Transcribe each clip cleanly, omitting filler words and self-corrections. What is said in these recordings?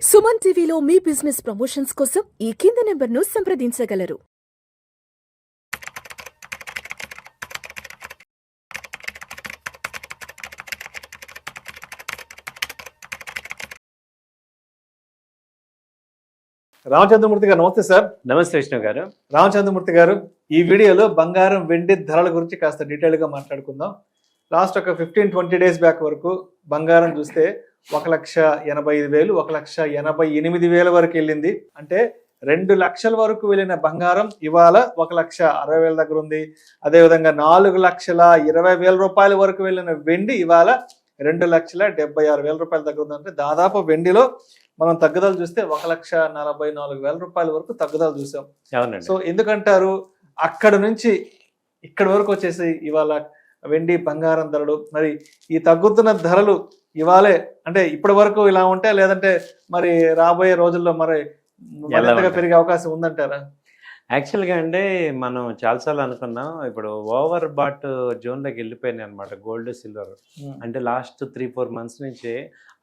సుమన్ టీవీలో మీ business promotions కోసం ఈ కింది నెంబర్ను సంప్రదించగలరు. రామచంద్రమూర్తి గారు నమస్తే సార్. నమస్తే విష్ణు గారు. రామచంద్రమూర్తి గారు, ఈ వీడియోలో బంగారం వెండి ధరల గురించి కాస్త డీటెయిల్గా మాట్లాడుకుందాం. లాస్ట్ ఒక 15-20 డేస్ బ్యాక్ వరకు బంగారం చూస్తే 1,85,000, 1,88,000 వరకు వెళ్ళింది. అంటే 2 లక్షల వరకు వెళ్ళిన బంగారం ఇవాళ 1,60,000 దగ్గర ఉంది. అదేవిధంగా 4,20,000 రూపాయల వరకు వెళ్ళిన వెండి ఇవాళ 2,76,000 రూపాయల దగ్గర ఉంది. అంటే దాదాపు వెండిలో మనం తగ్గుదల చూస్తే 1,44,000 రూపాయల వరకు తగ్గుదల చూసాం. సో ఎందుకంటారు అక్కడ నుంచి ఇక్కడ వరకు వచ్చేసి ఇవాళ వెండి బంగారం ధరలు, మరి ఈ తగ్గుతున్న ధరలు ఇవాళే అంటే ఇప్పటి వరకు ఇలా ఉంటే, లేదంటే మరి రాబోయే రోజుల్లో మరి మరింతగా పెరిగే అవకాశం ఉందంటారా? యాక్చువల్గా అంటే మనం చాలాసార్లు అనుకున్నాం, ఇప్పుడు ఓవర్ బాట్ జోన్లోకి వెళ్ళిపోయినాయి అనమాట గోల్డ్ సిల్వర్. అంటే లాస్ట్ 3-4 మంత్స్ నుంచి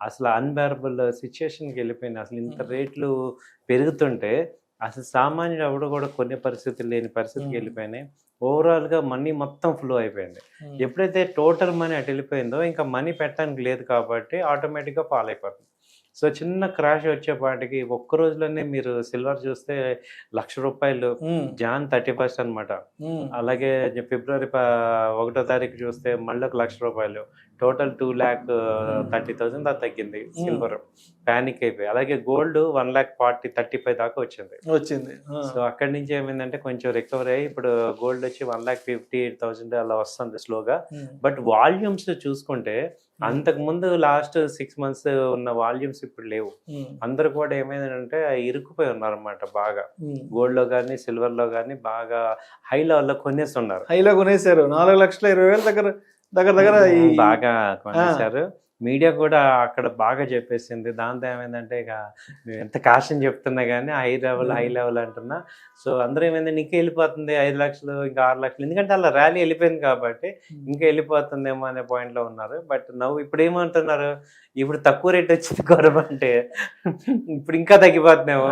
అసలు అన్బేరబుల్ సిచ్యుయేషన్కి వెళ్ళిపోయినాయి. అసలు ఇంత రేట్లు పెరుగుతుంటే అసలు సామాన్యుడు ఎవడు కూడా కొనే పరిస్థితులు లేని పరిస్థితికి వెళ్ళిపోయినాయి. ఓవరాల్గా మనీ మొత్తం ఫ్లో అయిపోయింది. ఎప్పుడైతే టోటల్ మనీ అటు వెళ్ళిపోయిందో ఇంకా మనీ పెట్టడానికి లేదు కాబట్టి ఆటోమేటిక్గా ఫాల్ అయిపోతుంది. సో చిన్న క్రాష్ వచ్చేపాటికి ఒక్క రోజులోనే మీరు సిల్వర్ చూస్తే ₹1,00,000 జాన్ 31 అనమాట. అలాగే ఫిబ్రవరి 1వ తారీఖు చూస్తే మళ్ళీ ₹1,00,000, టోటల్ 2,30,000 దాకా తగ్గింది సిల్వర్. ప్యానిక్ అయిపోయి. అలాగే గోల్డ్ 1,40,35 దాకా వచ్చింది. సో అక్కడి నుంచి ఏమైందంటే కొంచెం రికవరీ అయ్యి ఇప్పుడు గోల్డ్ వచ్చి 1,58,000 అలా వస్తుంది స్లోగా. బట్ వాల్యూమ్స్ చూసుకుంటే అంతకుముందు లాస్ట్ 6 మంత్స్ ఉన్న వాల్యూమ్స్ ఇప్పుడు లేవు. అందరు కూడా ఏమైందంటే ఇరుక్కుపోయి ఉన్నారు అనమాట బాగా. గోల్డ్ లో కానీ సిల్వర్ లో కానీ బాగా హై లెవెల్లో కొనేస్తున్నారు. హైలో కొనేసారు. 4,20,000 దగ్గర బాగా కొనేసారు. మీడియా కూడా అక్కడ బాగా చెప్పేసింది. దాంతో ఏమైందంటే ఇక మేము ఎంత కాస్ట్ అని చెప్తున్నా కానీ హై లెవెల్ అంటున్నా. సో అందరూ ఏమైంది ఇంకా వెళ్ళిపోతుంది 5 లక్షలు ఇంకా 6 లక్షలు, ఎందుకంటే అలా ర్యాలీ వెళ్ళిపోయింది కాబట్టి ఇంకా వెళ్ళిపోతుందేమో అనే పాయింట్లో ఉన్నారు. బట్ ఇప్పుడు ఏమంటున్నారు, ఇప్పుడు తక్కువ రేట్ వచ్చింది కొరబంటే ఇప్పుడు ఇంకా తగ్గిపోతుందేమో.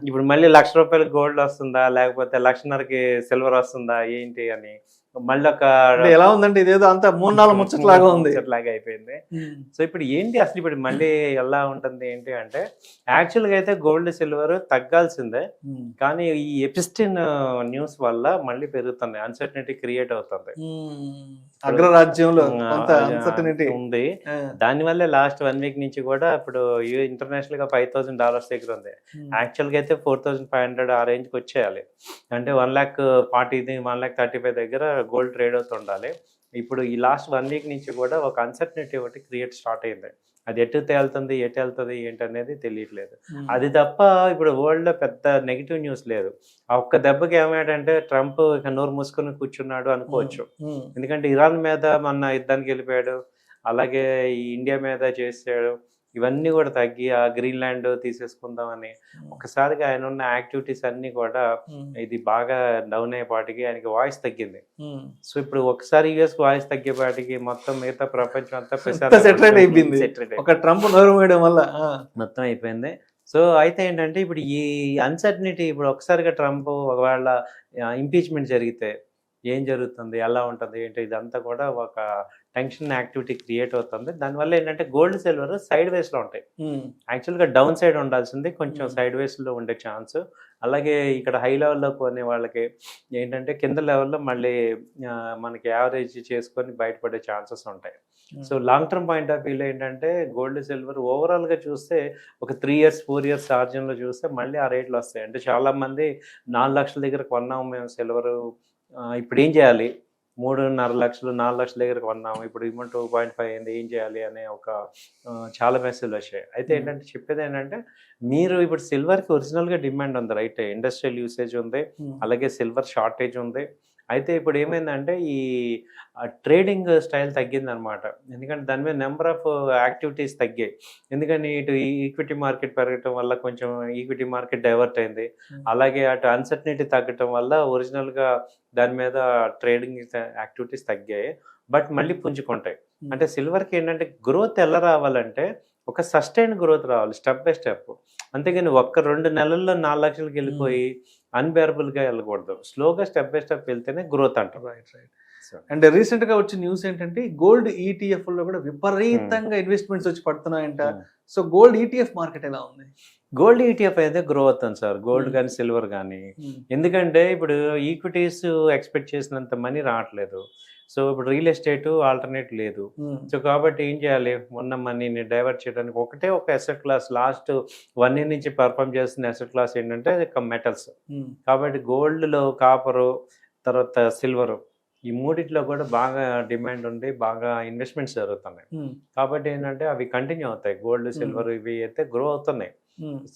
ఇప్పుడు మళ్ళీ ₹1,00,000 గోల్డ్ వస్తుందా, లేకపోతే 1,50,000కి సిల్వర్ వస్తుందా ఏంటి అని మళ్ళీ ఒక ఎలా ఉందంటే ఇదేదో అంతా 3-4 ముచ్చట్లాగా ఉంది, ముచ్చట్లాగా అయిపోయింది. సో ఇప్పుడు ఏంటి అసలు ఇప్పుడు మళ్ళీ ఎలా ఉంటుంది ఏంటి అంటే, యాక్చువల్గా అయితే గోల్డ్ సిల్వర్ తగ్గాల్సిందే, కానీ ఈ ఎపిస్టిన్ న్యూస్ వల్ల మళ్ళీ పెరుగుతుంది, అన్సర్టనిటీ క్రియేట్ అవుతుంది. అగ్రరాజ్యంలో ఉంది. దానివల్లే లాస్ట్ 1 వీక్ నుంచి కూడా ఇప్పుడు ఇంటర్నేషనల్ గా $5,000 దగ్గర ఉంది. యాక్చువల్గా అయితే 4,500 ఆ రేంజ్కి వచ్చేయాలి. అంటే 1,40,40, 1,35 దగ్గర గోల్డ్ ట్రేడ్ అవుతుండాలి. ఇప్పుడు ఈ లాస్ట్ 1 వీక్ నుంచి కూడా ఒక అన్సర్టనిటీ ఒకటి క్రియేట్ స్టార్ట్ అయింది. అది ఎటు వెళ్తుంది ఏంటి అనేది తెలియట్లేదు. అది తప్ప ఇప్పుడు వరల్డ్ లో పెద్ద నెగిటివ్ న్యూస్ లేదు. ఆ ఒక్క దెబ్బకి ఏమయ్యాడంటే ట్రంప్ ఇక నోరు మూసుకొని కూర్చున్నాడు అనుకోవచ్చు. ఎందుకంటే ఇరాన్ మీద మొన్న యుద్ధానికి వెళ్ళిపోయాడు, అలాగే ఈ ఇండియా మీద చేసాడు. ఇవన్నీ కూడా తగ్గి ఆ గ్రీన్లాండ్ తీసేసుకుందామని ఒకసారిగా ఆయన ఉన్న యాక్టివిటీస్ అన్ని కూడా ఇది బాగా డౌన్ అయ్యేపాటికి ఆయనకి వాయిస్ తగ్గింది. సో ఇప్పుడు ఒకసారి యుఎస్ వాయిస్ తగ్గేపాటికి మొత్తం మిగతా ప్రపంచం అంతా సెటిల్ అయిపోయింది. ఒక ట్రంప్ నోరు వేయడం వల్ల మొత్తం అయిపోయింది. సో అయితే ఏంటంటే ఇప్పుడు ఈ అన్సర్టనిటీ ఇప్పుడు ఒకసారిగా ట్రంప్ ఒకవేళ ఇంపీచ్మెంట్ జరిగితే ఏం జరుగుతుంది, ఎలా ఉంటుంది ఏంటి, ఇదంతా కూడా ఒక టెన్షన్ యాక్టివిటీ క్రియేట్ అవుతుంది. దానివల్ల ఏంటంటే గోల్డ్ సిల్వర్ సైడ్ వేస్లో ఉంటాయి. యాక్చువల్గా డౌన్ సైడ్ ఉండాల్సింది కొంచెం సైడ్ వేస్లో ఉండే ఛాన్స్. అలాగే ఇక్కడ హై లెవెల్లో కొనే వాళ్ళకి ఏంటంటే కింద లెవెల్లో మళ్ళీ మనకి యావరేజ్ చేసుకొని బయటపడే ఛాన్సెస్ ఉంటాయి. So long term point of వ్యూలో ఏంటంటే గోల్డ్ సిల్వర్ ఓవరాల్గా చూస్తే ఒక 3 years 4 years ఆర్జన్లో చూస్తే మళ్ళీ ఆ రేట్లు వస్తాయి. అంటే చాలామంది 4 లక్షల దగ్గర కొన్నాము మేము సిల్వరు, ఇప్పుడు ఏం చేయాలి, 3.5 లక్షలు 4 లక్షల దగ్గర కొన్నాము, ఇప్పుడు 2.5 అయింది, ఏం చేయాలి అనే ఒక చాలా మెసేజ్లు వచ్చాయి. అయితే ఏంటంటే చెప్పేది ఏంటంటే మీరు ఇప్పుడు సిల్వర్కి ఒరిజినల్గా డిమాండ్ ఉంది, రైట్, ఇండస్ట్రియల్ యూసేజ్ ఉంది, అలాగే సిల్వర్ షార్టేజ్ ఉంది. అయితే ఇప్పుడు ఏమైందంటే ఈ ట్రేడింగ్ స్టైల్ తగ్గిందనమాట. ఎందుకంటే దాని మీద నెంబర్ ఆఫ్ యాక్టివిటీస్ తగ్గాయి. ఎందుకని ఇటు ఈక్విటీ మార్కెట్ పెరగటం వల్ల కొంచెం ఈక్విటీ మార్కెట్ డైవర్ట్ అయింది. అలాగే అటు అన్సర్టనిటీ తగ్గటం వల్ల ఒరిజినల్గా దాని మీద ట్రేడింగ్ యాక్టివిటీస్ తగ్గాయి. బట్ మళ్ళీ పుంజుకుంటాయి. అంటే సిల్వర్కి ఏంటంటే గ్రోత్ ఎలా రావాలంటే ఒక సస్టైన్ గ్రోత్ రావాలి స్టెప్ బై స్టెప్. అంతేగాని ఒక్క 2 నెలల్లో 4 లక్షలకి వెళ్ళిపోయి అన్బేరబుల్గా వెళ్ళకూడదు. స్లోగా స్టెప్ బై స్టెప్ వెళ్తేనే గ్రోత్ అంటాం. రైట్. అండ్ రీసెంట్ గా వచ్చిన న్యూస్ ఏంటంటే గోల్డ్ ఈటీఎఫ్ లో కూడా విపరీతంగా ఇన్వెస్ట్మెంట్స్ వచ్చి పడుతున్నాయంట. సో గోల్డ్ ఈటీఎఫ్ మార్కెట్ ఎలా ఉంది? గోల్డ్ ఈటీఎఫ్ అయితే గ్రో అవుతుంది సార్, గోల్డ్ కానీ సిల్వర్ కానీ. ఎందుకంటే ఇప్పుడు ఈక్విటీస్ ఎక్స్పెక్ట్ చేసినంత మనీ రావట్లేదు. సో ఇప్పుడు రియల్ ఎస్టేట్ ఆల్టర్నేట్ లేదు. సో కాబట్టి ఏం చేయాలి, ఉన్న మనీని డైవర్ట్ చేయడానికి ఒకటే ఒక అసెట్ క్లాస్ లాస్ట్ 1 year నుంచి పర్ఫామ్ చేస్తున్న అసెట్ క్లాస్ ఏంటంటే మెటల్స్. కాబట్టి గోల్డ్లో కాపరు, తర్వాత సిల్వర్, ఈ మూడిట్లో కూడా బాగా డిమాండ్ ఉండి బాగా ఇన్వెస్ట్మెంట్స్ జరుగుతున్నాయి. కాబట్టి ఏంటంటే అవి కంటిన్యూ అవుతాయి. గోల్డ్ సిల్వర్ ఇవి అయితే గ్రో అవుతున్నాయి.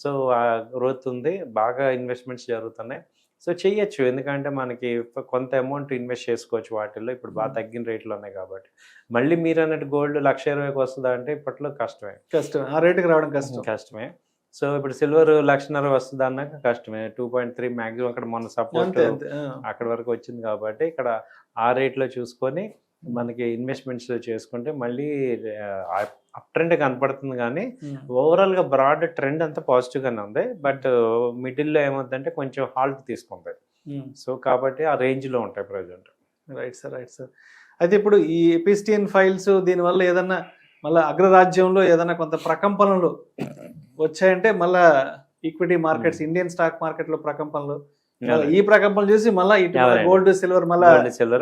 సో ఆ గ్రోత్ ఉంది, బాగా ఇన్వెస్ట్మెంట్స్ జరుగుతున్నాయి. సో చెయ్యొచ్చు, ఎందుకంటే మనకి కొంత అమౌంట్ ఇన్వెస్ట్ చేసుకోవచ్చు వాటిల్లో. ఇప్పుడు బాగా తగ్గిన రేట్లు ఉన్నాయి కాబట్టి. మళ్ళీ మీరు అన్నట్టు గోల్డ్ 1,20,000కి వస్తుందా అంటే ఇప్పట్లో కష్టమే, ఆ రేటుకి రావడం కష్టమే. సో ఇప్పుడు సిల్వర్ 1,50,000 వస్తుంది అన్నాక కష్టమే. 2.3 మ్యాక్సిమం అక్కడ మొన్న సపోర్ట్ అక్కడ వరకు వచ్చింది కాబట్టి ఇక్కడ ఆ రేట్లో చూసుకొని మనకి ఇన్వెస్ట్మెంట్స్ చేసుకుంటే మళ్ళీ అప్ ట్రెండ్ కనపడుతుంది. కానీ ఓవరాల్గా బ్రాడ్ ట్రెండ్ అంతా పాజిటివ్గానే ఉంది. బట్ మిడిల్లో ఏమవుతుందంటే కొంచెం హాల్ట్ తీసుకుంటాయి. సో కాబట్టి ఆ రేంజ్లో ఉంటాయి ప్రజెంట్. Right sir. అయితే ఇప్పుడు ఈ ఎపిస్టియన్ ఫైల్స్ దీనివల్ల ఏదన్నా మళ్ళీ అగ్రరాజ్యంలో ఏదైనా కొంత ప్రకంపనలు వచ్చాయంటే మళ్ళా equity markets, Indian stock market లో ప్రకంపనలు, ఈ ప్రకంపనలు చూసి మళ్ళీ గోల్డ్ సిల్వర్ మళ్ళీ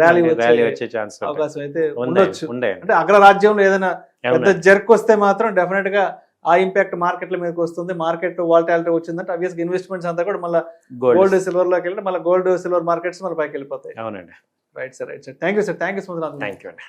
ర్యాలీ వచ్చే ఛాన్స్ అవకాశం అయితే ఉండొచ్చు. అంటే అగ్రరాజ్యంలో ఏదైనా పెద్ద జర్క్ వస్తే మాత్రం డెఫినెట్ గా ఆ ఇంపాక్ట్ మార్కెట్ల మీదకి వస్తుంది. మార్కెట్ వాలటాలిటీ వచ్చిందంటే ఆబ్వియస్గా ఇన్వెస్ట్మెంట్స్ అంతా కూడా మళ్ళీ గోల్డ్ సిల్వర్ లోకి వెళ్ళి మళ్ళీ గోల్డ్ సిల్వర్ మార్కెట్స్ మళ్ళీ పైకి వెళ్ళిపోతాయి. అవునండి. Right sir. Thank you sir. Thank you so much. Thank you అండి.